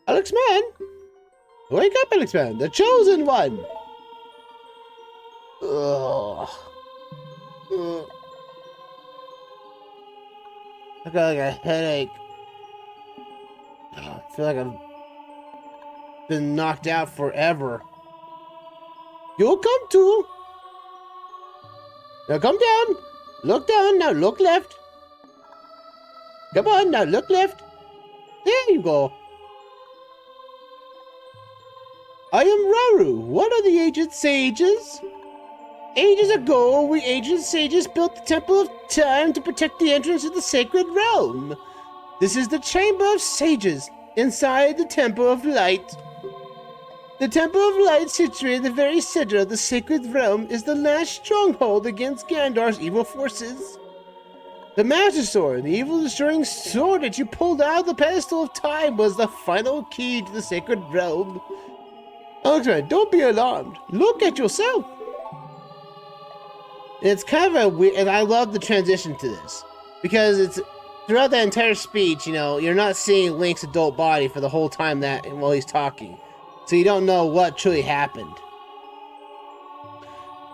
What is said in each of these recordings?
Alexman? Wake up, Alexman, the chosen one! Ugh. I got like a headache. I feel like I've been knocked out forever. You'll come too. Now come down. Look down, now look left. Come on, now look left. There you go. I am Raru, one of the ancient sages. Ages ago, we ancient sages built the Temple of Time to protect the entrance to the sacred realm. This is the Chamber of Sages, inside the Temple of Light. The Temple of Light, situated in the very center of the sacred realm, is the last stronghold against Ganondorf's evil forces. The Master Sword, the evil-destroying sword that you pulled out of the pedestal of time, was the final key to the sacred realm. Alexman, don't be alarmed. Look at yourself. It's kind of a weird, and I love the transition to this, because it's throughout that entire speech, you know, you're not seeing Link's adult body for the whole time while he's talking, so you don't know what truly happened.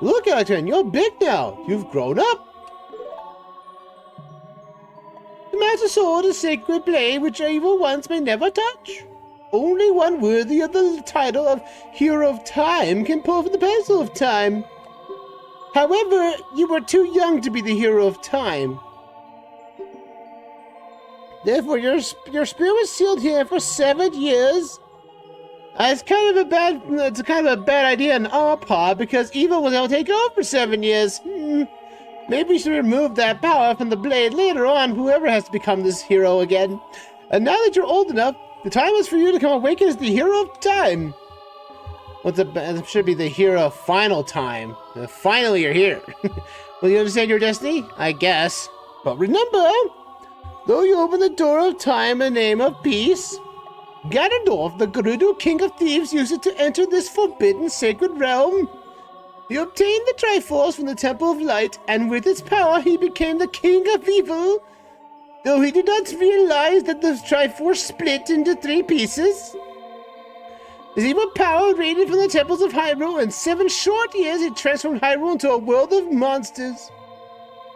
Look, Alexman, you're big now. You've grown up. The Master Sword is a sacred blade which evil ones may never touch. Only one worthy of the title of Hero of Time can pull from the pedestal of time. However, you were too young to be the Hero of Time. Therefore, your spirit was sealed here for 7 years. It's kind of a bad idea on our part, because evil was able to take over for 7 years. Maybe we should remove that power from the blade later on. Whoever has to become this hero again. And now that you're old enough, the time is for you to come awaken as the Hero of Time. It should be the Hero of Final Time. Finally, you're here. Will you understand your destiny? I guess. But remember, though you open the door of time in the name of peace, Ganondorf, the Gerudo King of Thieves, used it to enter this forbidden sacred realm. He obtained the Triforce from the Temple of Light, and with its power, he became the King of Evil. Though he did not realize that the Triforce split into 3 pieces. His evil power radiated from the temples of Hyrule. In 7 short years, he transformed Hyrule into a world of monsters.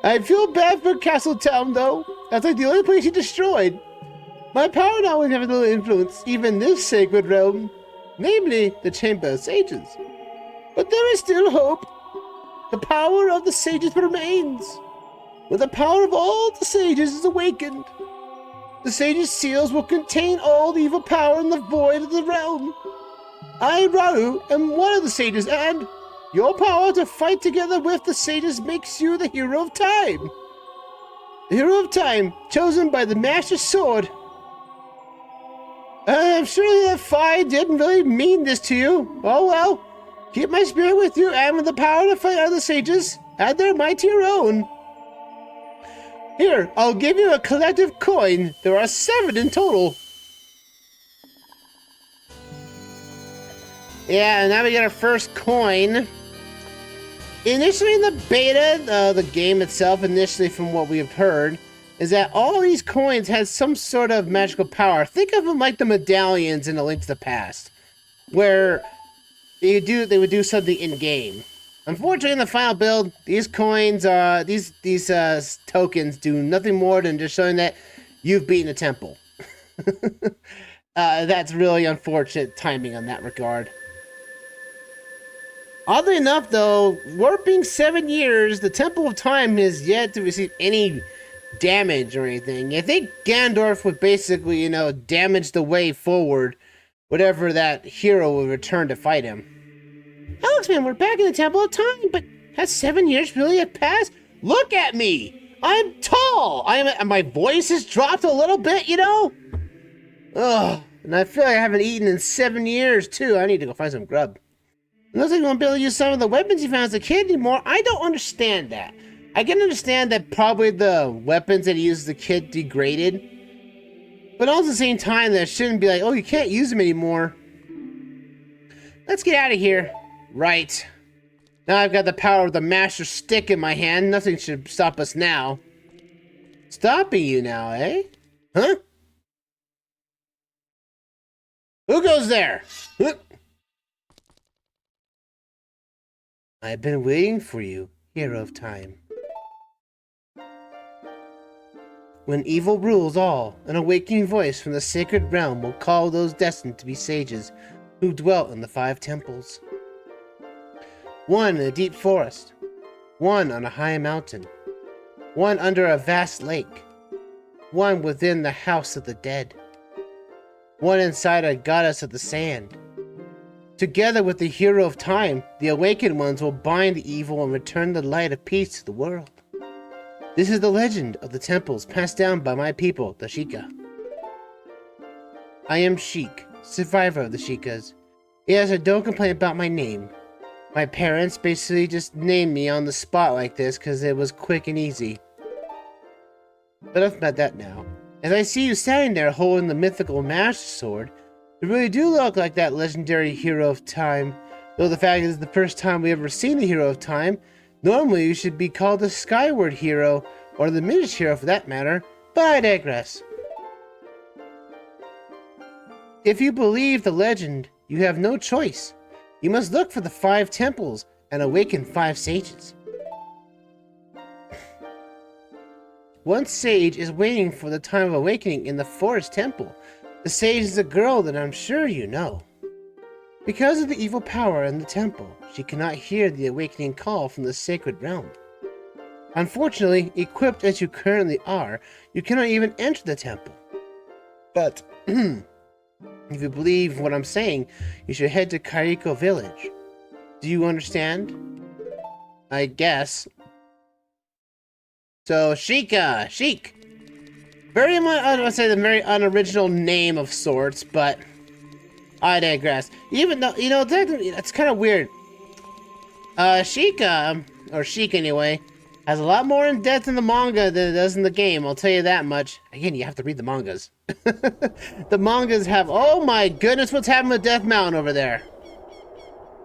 I feel bad for Castle Town, though. That's like the only place he destroyed. My power now will have little influence, even this sacred realm, namely the Chamber of Sages. But there is still hope. The power of the sages remains. When the power of all the sages is awakened, the sages' seals will contain all the evil power in the void of the realm. I, Raru, am one of the sages, and your power to fight together with the sages makes you the Hero of Time. The Hero of Time, chosen by the Master Sword. I'm sure that Fi didn't really mean this to you. Oh well, keep my spirit with you, and with the power to fight other sages, add their might to your own. Here, I'll give you a collective coin. There are 7 in total. Yeah, and now we get our first coin. Initially in the beta, the game itself, initially from what we have heard, is that all these coins had some sort of magical power. Think of them like the medallions in A Link to the Past, where they would do something in game. Unfortunately, in the final build, these coins these tokens do nothing more than just showing that you've beaten the temple. That's really unfortunate timing on that regard. Oddly enough, though, warping 7 years, the Temple of Time has yet to receive any damage or anything. I think Ganondorf would basically, damage the way forward, whatever that hero will return to fight him. Alexman, we're back in the Temple of Time, but has 7 years really passed? Look at me! I'm tall! My voice has dropped a little bit, Ugh, and I feel like I haven't eaten in 7 years, too. I need to go find some grub. It looks like you won't be able to use some of the weapons you found as a kid anymore. I don't understand that. I can understand that probably the weapons that he used as a kid degraded. But also at the same time, that shouldn't be like, oh, you can't use them anymore. Let's get out of here. Right. Now I've got the power of the Master Stick in my hand. Nothing should stop us now. Stopping you now, eh? Huh? Who goes there? Huh? I've been waiting for you, hero of time. When evil rules all, an awakening voice from the sacred realm will call those destined to be sages who dwelt in the 5 temples. One in a deep forest, one on a high mountain, one under a vast lake, one within the house of the dead, one inside a goddess of the sand. Together with the hero of time, the awakened ones will bind the evil and return the light of peace to the world. This is the legend of the temples passed down by my people, the Sheikah. I am Sheik, survivor of the Sheikas. Yes, I don't complain about my name. My parents basically just named me on the spot like this because it was quick and easy. But enough about that now. As I see you standing there holding the mythical Master Sword, you really do look like that legendary hero of time. Though the fact is the first time we ever seen the hero of time, normally you should be called the Skyward Hero, or the Minish Hero for that matter, but I digress. If you believe the legend, you have no choice. You must look for the 5 temples and awaken 5 sages. One sage is waiting for the time of awakening in the forest temple. The sage is a girl that I'm sure you know. Because of the evil power in the temple, she cannot hear the awakening call from the sacred realm. Unfortunately, equipped as you currently are, you cannot even enter the temple. But, if you believe what I'm saying, you should head to Kairiko village. Do you understand? I guess. So, Sheik. Very much, I would say the very unoriginal name of sorts, but I digress. Even though, you know, that's kind of weird. Sheik, or Sheik anyway, has a lot more in depth in the manga than it does in the game, I'll tell you that much. Again, you have to read the mangas. The mangas have, oh my goodness, what's happening with Death Mountain over there?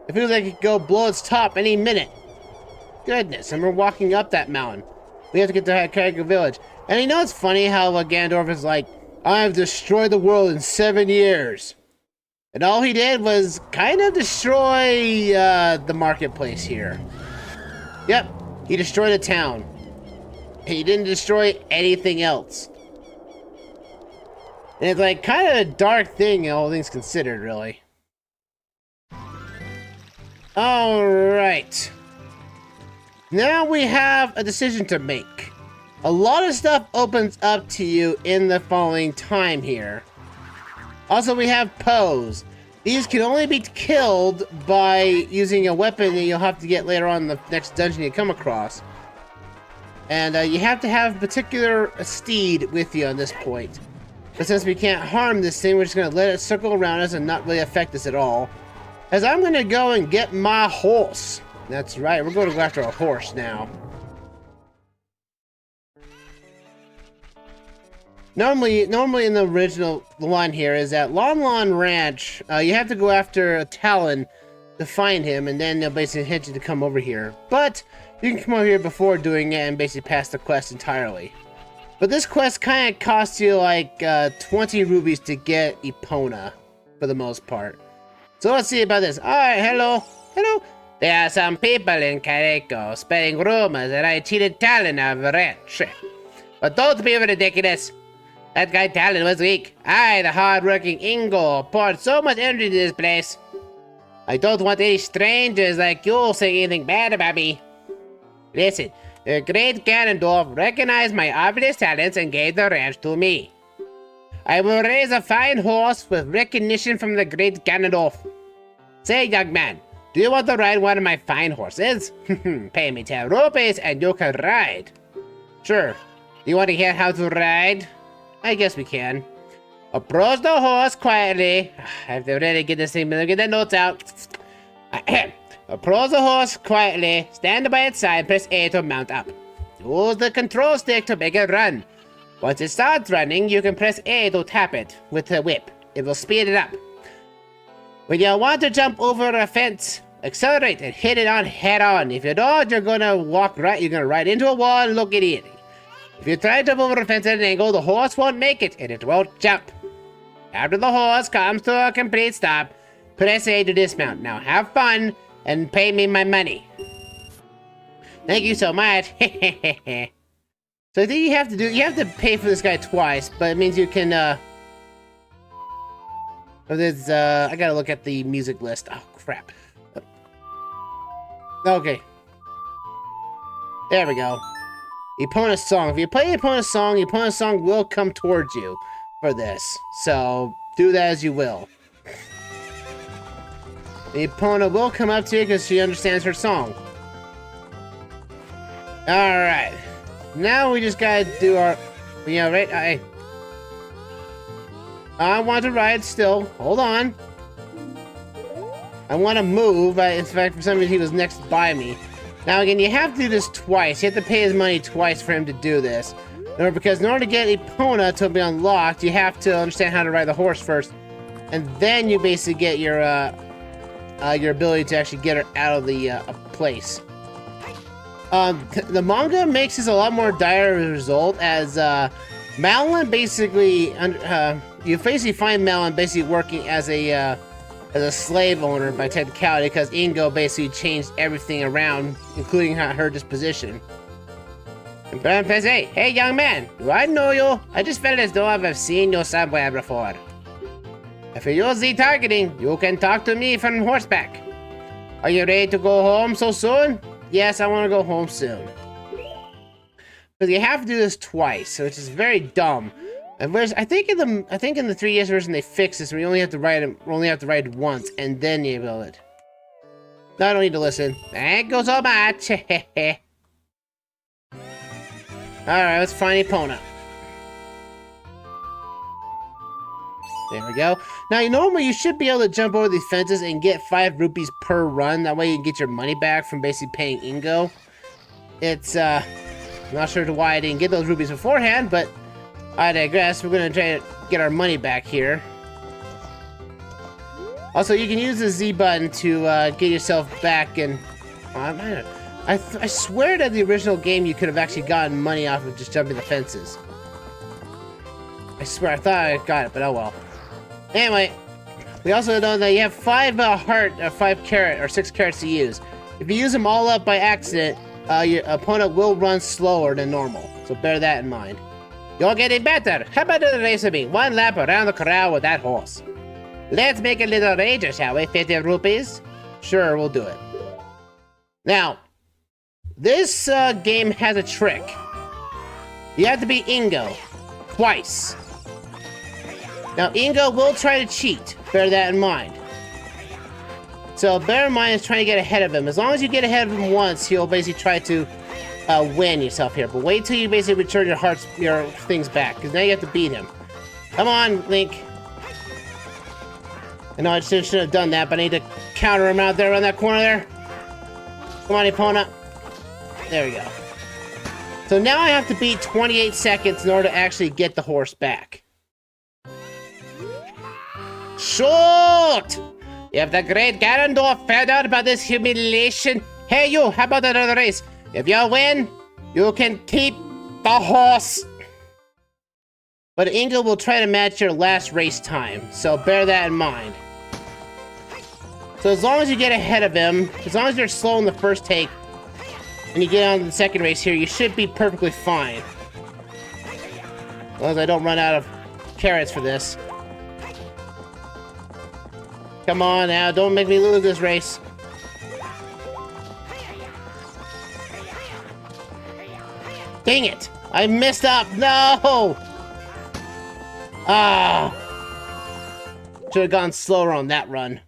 It feels like it could go blow its top any minute. Goodness, and we're walking up that mountain. We have to get to Kairiko village. And you know it's funny how Ganondorf is like, I've destroyed the world in 7 years. And all he did was kind of destroy the marketplace here. Yep, he destroyed a town. He didn't destroy anything else. And it's like kind of a dark thing, all things considered, really. Alright. Now we have a decision to make. A lot of stuff opens up to you in the following time here. Also, we have Poes. These can only be killed by using a weapon that you'll have to get later on in the next dungeon you come across. And you have to have a particular steed with you on this point. But since we can't harm this thing, we're just going to let it circle around us and not really affect us at all. As I'm going to go and get my horse. That's right, we're going to go after a horse now. Normally in the original one here is at Lon Lon Ranch, you have to go after a Talon to find him, and then they'll basically hint you to come over here. But you can come over here before doing it and basically pass the quest entirely. But this quest kind of costs you like 20 rubies to get Epona, for the most part. So let's see about this. Alright, hello. Hello. There are some people in Kairiko spreading rumors that I cheated Talon out of a ranch. But don't be ridiculous. That guy Talon was weak. I, the hard-working Ingo, poured so much energy into this place. I don't want any strangers like you saying anything bad about me. Listen, the great Ganondorf recognized my obvious talents and gave the ranch to me. I will raise a fine horse with recognition from the great Ganondorf. Say, young man, do you want to ride one of my fine horses? Pay me 10 rupees and you can ride. Sure. Do you want to hear how to ride? I guess we can. Approach the horse quietly. I have to really get this thing, get the notes out. Approach the horse quietly. Stand by its side, press A to mount up. Use the control stick to make it run. Once it starts running, you can press A to tap it with the whip. It will speed it up. When you want to jump over a fence, Accelerate and hit it on head on. If you don't, you're gonna ride into a wall and look idiotic. If you try to move over a fence at an angle, the horse won't make it and it won't jump. After the horse comes to a complete stop, press A to dismount. Now have fun and pay me my money. Thank you so much. So I think you have to pay for this guy twice, but it means you can, I gotta look at the music list. Oh, crap. Okay. There we go. Epona's song. If you play Epona's song will come towards you for this. So, do that as you will. Epona will come up to you because she understands her song. Alright. Now we just gotta do our... right? I want to ride still. Hold on. I want to move. In fact, for some reason, he was next by me. Now, again, you have to do this twice. You have to pay his money twice for him to do this. Because in order to get Epona to be unlocked, you have to understand how to ride the horse first. And then you basically get your ability to actually get her out of the place. The manga makes this a lot more dire result, as Malin basically... you basically find Malin basically working as a slave owner by technicality, because Ingo basically changed everything around, including her disposition. Hey, young man, do I know you? I just felt as though I've seen you somewhere before. If you use the targeting, you can talk to me from horseback. Are you ready to go home so soon? Yes, I want to go home soon. Because you have to do this twice, which is very dumb. And I think in the 3DS version they fixed this. We only have to ride it once, and then you build it. No, I don't need to listen. Thank you so much. Alright, let's find Epona. There we go. Now, normally you should be able to jump over these fences and get 5 rupees per run. That way you can get your money back from basically paying Ingo. It's, I'm not sure why I didn't get those rupees beforehand, but I digress. We're gonna try to get our money back here. Also, you can use the Z button to get yourself back, and I swear that the original game you could have actually gotten money off of just jumping the fences. I swear, I thought I got it, but oh well. Anyway, we also know that you have 5 6 carrots to use. If you use them all up by accident, your opponent will run slower than normal. So bear that in mind. You're getting better. How about the race with me? 1 lap around the corral with that horse. Let's make a little wager, shall we? 50 rupees? Sure, we'll do it. Now, this game has a trick. You have to beat Ingo twice. Now, Ingo will try to cheat. Bear that in mind. So, bear in mind is trying to get ahead of him. As long as you get ahead of him once, he'll basically try to win yourself here. But wait till you basically return your things back, because now you have to beat him. Come on, Link. I know I shouldn't have done that, but I need to counter him out there around that corner there. Come on, Epona. There we go. So now I have to beat 28 seconds in order to actually get the horse back. Shoot! If the great Ganondorf found out about this humiliation... Hey, you! How about another race? If you win, you can keep the horse. But Ingo will try to match your last race time, so bear that in mind. So as long as you get ahead of him, as long as you're slow in the first take, and you get on to the second race here, you should be perfectly fine. As long as I don't run out of carrots for this. Come on now, don't make me lose this race. Dang it! I messed up! No! Ah! Should have gone slower on that run.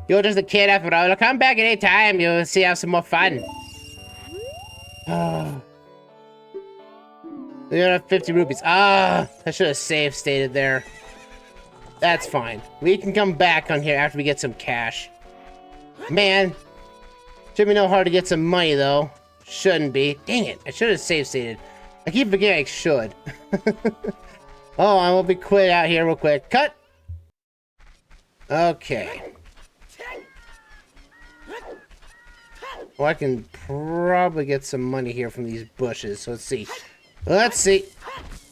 You're just a kid after all. Come back any time. You'll see have some more fun. Ah. You have 50 rupees. Ah! I should have save stated there. That's fine. We can come back on here after we get some cash. Man. Should be no hard to get some money, though. Shouldn't be. Dang it. I should have save stated. I keep forgetting I should. Oh, I will be quit out here real quick. Cut! Okay. Well, I can probably get some money here from these bushes. So let's see. Let's see.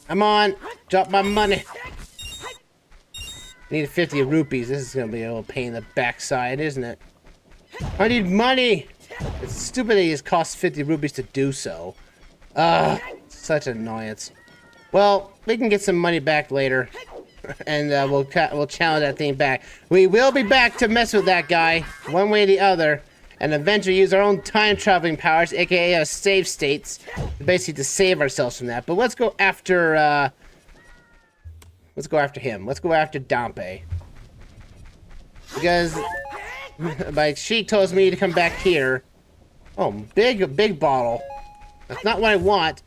Come on. Drop my money. I need 50 rupees. This is going to be a little pain in the backside, isn't it? I need money. It's stupid that it costs 50 rupees to do so. Such an annoyance. Well, we can get some money back later. And we'll challenge that thing back. We will be back to mess with that guy, one way or the other, and eventually use our own time traveling powers, aka our save states, basically to save ourselves from that. But let's go after him. Let's go after Dampé. Because my Sheik tells me to come back here. Oh, big bottle. That's not what I want.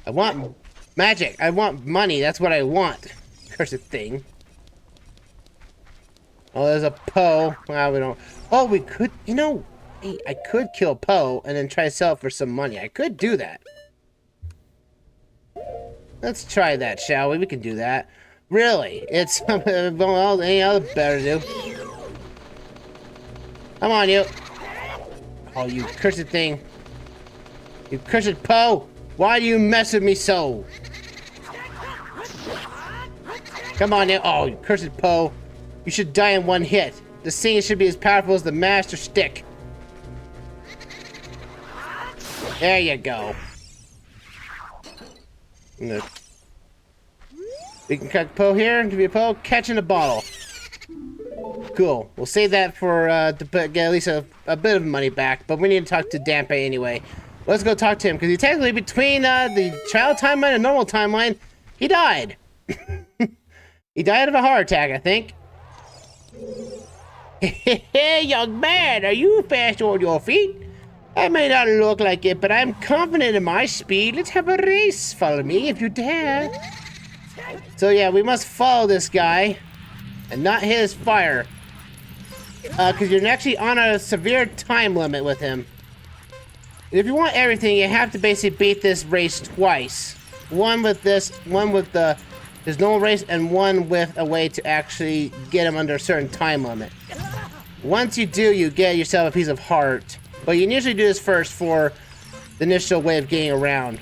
I want magic. I want money. That's what I want. Cursed thing. Oh, there's a Poe. Well, we don't. Oh, we could. You know, I could kill Poe and then try to sell it for some money. I could do that. Let's try that, shall we? We can do that. Really? It's well, any other better to do. Come on, you. Oh, you cursed thing. You cursed Poe. Why do you mess with me so? Come on now. Oh, you cursed Poe. You should die in one hit. This thing should be as powerful as the Master Stick. There you go. We can cut Poe here. Give you a Poe. Catch in a bottle. Cool. We'll save that for to get at least a bit of money back. But we need to talk to Dampé anyway. Let's go talk to him because he technically between the child timeline and normal timeline, he died. He died of a heart attack, I think. Hey, young man, are you fast on your feet? I may not look like it, but I'm confident in my speed. Let's have a race. Follow me if you dare. So yeah, we must follow this guy and not hit his fire. Because you're actually on a severe time limit with him. If you want everything, you have to basically beat this race twice. One with this, one with the his normal race, and one with a way to actually get him under a certain time limit. Once you do, you get yourself a piece of heart. But you can usually do this first for the initial way of getting around.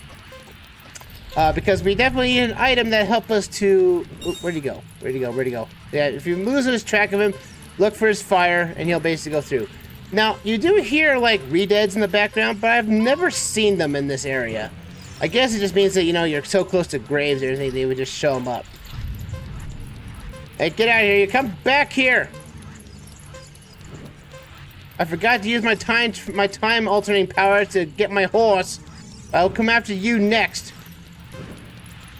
Because we definitely need an item that helps us to... Ooh, where'd he go? Where'd he go? Where'd he go? Yeah, if you lose track of him, look for his fire, and he'll basically go through. Now, you do hear, like, re-deads in the background, but I've never seen them in this area. I guess it just means that, you know, you're so close to graves or anything, they would just show them up. Hey, get out of here. You come back here. I forgot to use my time alternating power to get my horse. I'll come after you next.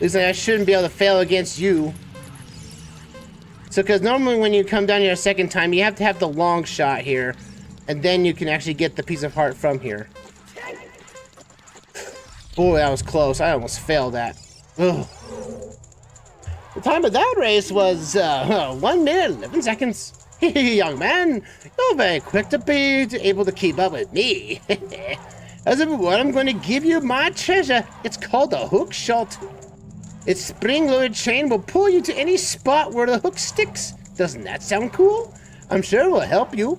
Looks like I shouldn't be able to fail against you. So, because normally when you come down here a second time, you have to have the long shot here. And then you can actually get the piece of heart from here. Boy, that was close. I almost failed that. Ugh. The time of that race was 1 minute, 11 seconds. Young man, you're very quick to be able to keep up with me. As a reward, I'm going to give you my treasure. It's called the Hookshot. Its spring-loaded chain will pull you to any spot where the hook sticks. Doesn't that sound cool? I'm sure it will help you.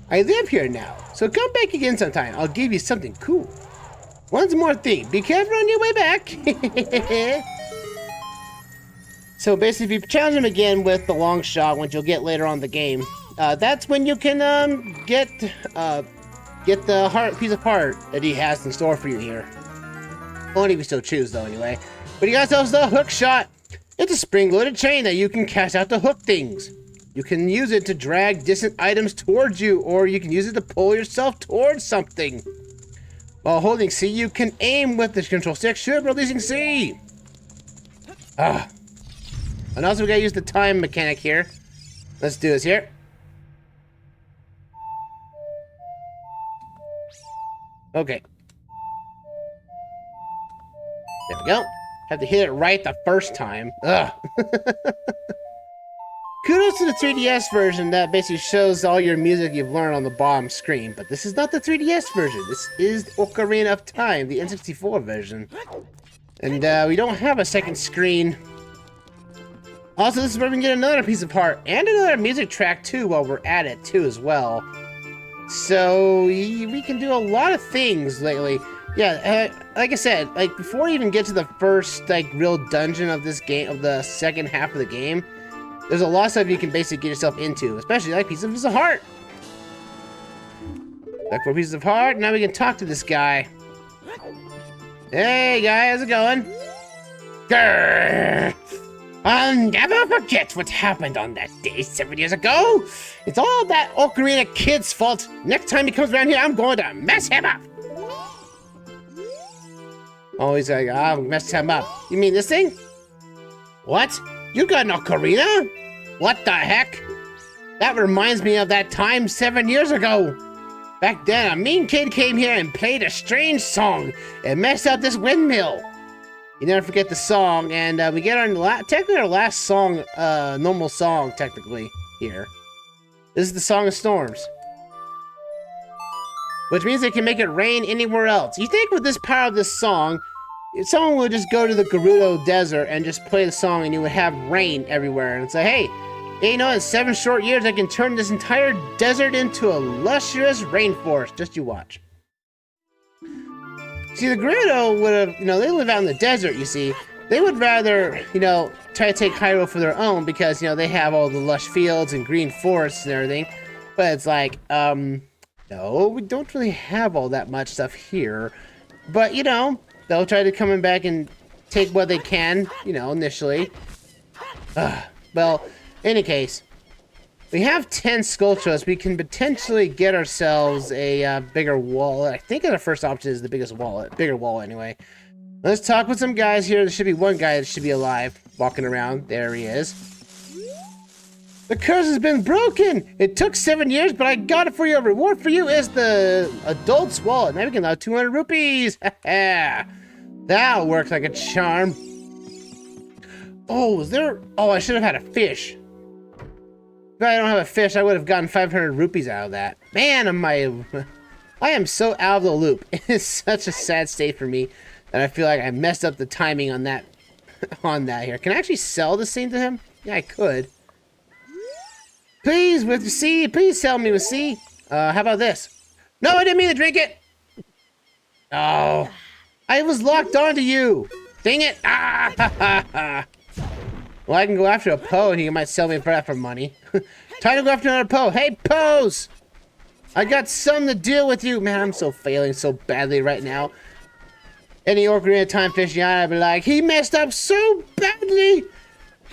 I live here now, so come back again sometime. I'll give you something cool. One more thing, be careful on your way back. So basically, if you challenge him again with the long shot, which you'll get later on in the game, that's when you can get the piece of heart that he has in store for you here. Only if you still choose, though, anyway. But he got ourselves the hook shot. It's a spring-loaded chain that you can cast out to hook things. You can use it to drag distant items towards you, or you can use it to pull yourself towards something. While holding C, you can aim with the control stick, should releasing C. And also we gotta use the time mechanic here. Let's do this here. Okay. There we go. Have to hit it right the first time. Ugh. Kudos to the 3DS version that basically shows all your music you've learned on the bottom screen, but this is not the 3DS version. This is Ocarina of Time, the N64 version. And we don't have a second screen Also, this is where we can get another piece of heart and another music track too while we're at it too as well. So we can do a lot of things lately. Yeah, like I said, like before you even get to the first like real dungeon of this game, of the second half of the game, there's a lot of stuff you can basically get yourself into, especially like pieces of heart. Like 4 pieces of heart. Now we can talk to this guy. Hey guy, how's it going? Grrr. I'll never forget what happened on that day 7 years ago. It's all that Ocarina kid's fault. Next time he comes around here, I'm going to mess him up. Oh, he's like, I'll mess him up. You mean this thing? What? You got an Ocarina? What the heck? That reminds me of that time 7 years ago. Back then, a mean kid came here and played a strange song and messed up this windmill. You never forget the song, and we get our technically our last song, normal song, technically, here. This is the Song of Storms. Which means they can make it rain anywhere else. You think with this power of this song, if someone would just go to the Gerudo Desert and just play the song and you would have rain everywhere. And it's like, hey, you know, in 7 short years, I can turn this entire desert into a luscious rainforest. Just you watch. See, the Gerudo would have, you know, they live out in the desert, you see. They would rather, you know, try to take Hyrule for their own because, you know, they have all the lush fields and green forests and everything. But it's like, no, we don't really have all that much stuff here. But, you know, they'll try to come back and take what they can, you know, initially. Well, in any case, we have 10 sculptures. We can potentially get ourselves a bigger wallet. I think our first option is the biggest wallet. Bigger wallet, anyway. Let's talk with some guys here. There should be one guy that should be alive, walking around. There he is. The curse has been broken. It took 7 years, but I got it for you. A reward for you is the adult's wallet. Now we can allow 200 rupees. That works like a charm. Oh, is there... Oh, I should have had a fish. If I don't have a fish, I would have gotten 500 rupees out of that. Man, I am so out of the loop. It is such a sad state for me that I feel like I messed up the timing on that here. Can I actually sell this thing to him? Yeah, I could. Please, with C, please sell me with C. How about this? No, I didn't mean to drink it. Oh, I was locked onto you. Dang it. Ah, ha, ha, ha. Well, I can go after a Poe and he might sell me for that for money. Time to go after another Poe. Hey, Poes! I got something to deal with you. Man, I'm so failing so badly right now. Any Ocarina of Time aficionado, I'd be like, he messed up so badly.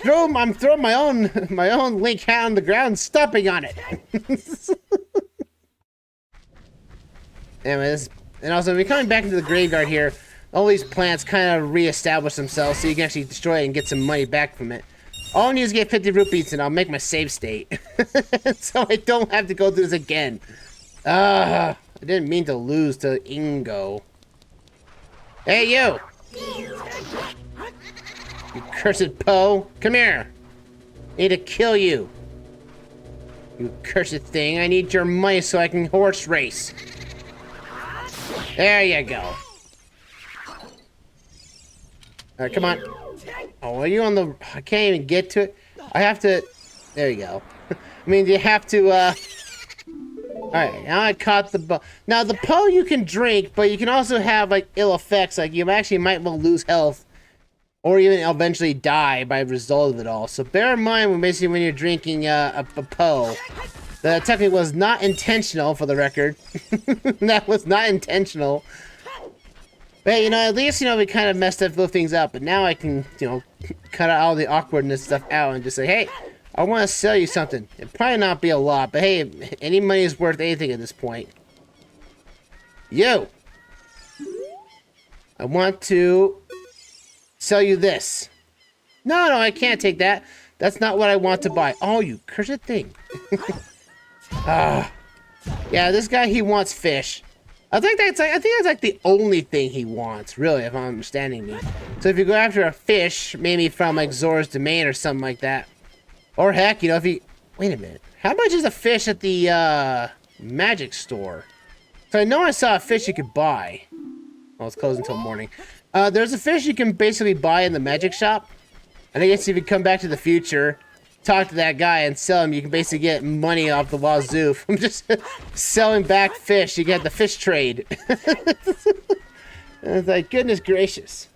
I'm throwing my own Link hat on the ground, stomping on it. Anyways, and also we're coming back into the graveyard here. All these plants kind of reestablish themselves so you can actually destroy it and get some money back from it. All I need is get 50 rupees and I'll make my save state. So I don't have to go through this again. I didn't mean to lose to Ingo. Hey, you! You cursed Poe! Come here! I need to kill you. You cursed thing, I need your money so I can horse race. There you go. Alright, come on. Oh, are you on the... I can't even get to it. I have to... There you go. I mean, you have to, Alright, now I caught the Poe. Now, the Poe you can drink, but you can also have, like, ill effects. Like, you actually might well lose health. Or even eventually die by result of it all. So bear in mind when you're drinking a Poe. That technically was not intentional, for the record. That was not intentional. But hey, you know, at least, you know, we kind of messed up those things up. But now I can, you know, cut out all the awkwardness stuff out and just say, hey, I want to sell you something. It'd probably not be a lot, but hey, any money is worth anything at this point. You! I want to sell you this. No, no, I can't take that. That's not what I want to buy. Oh, you cursed thing. Yeah, this guy, he wants fish. I think that's like the only thing he wants, really, if I'm understanding me. So if you go after a fish, maybe from like Zora's Domain or something like that. Or heck, you know, if you... Wait a minute. How much is a fish at the magic store? So I know I saw a fish you could buy. Well, it's closed until morning. There's a fish you can basically buy in the magic shop. And I guess if you come back to the future, talk to that guy and sell him, you can basically get money off the wazoo from just selling back fish. You get the fish trade. It's like, goodness gracious.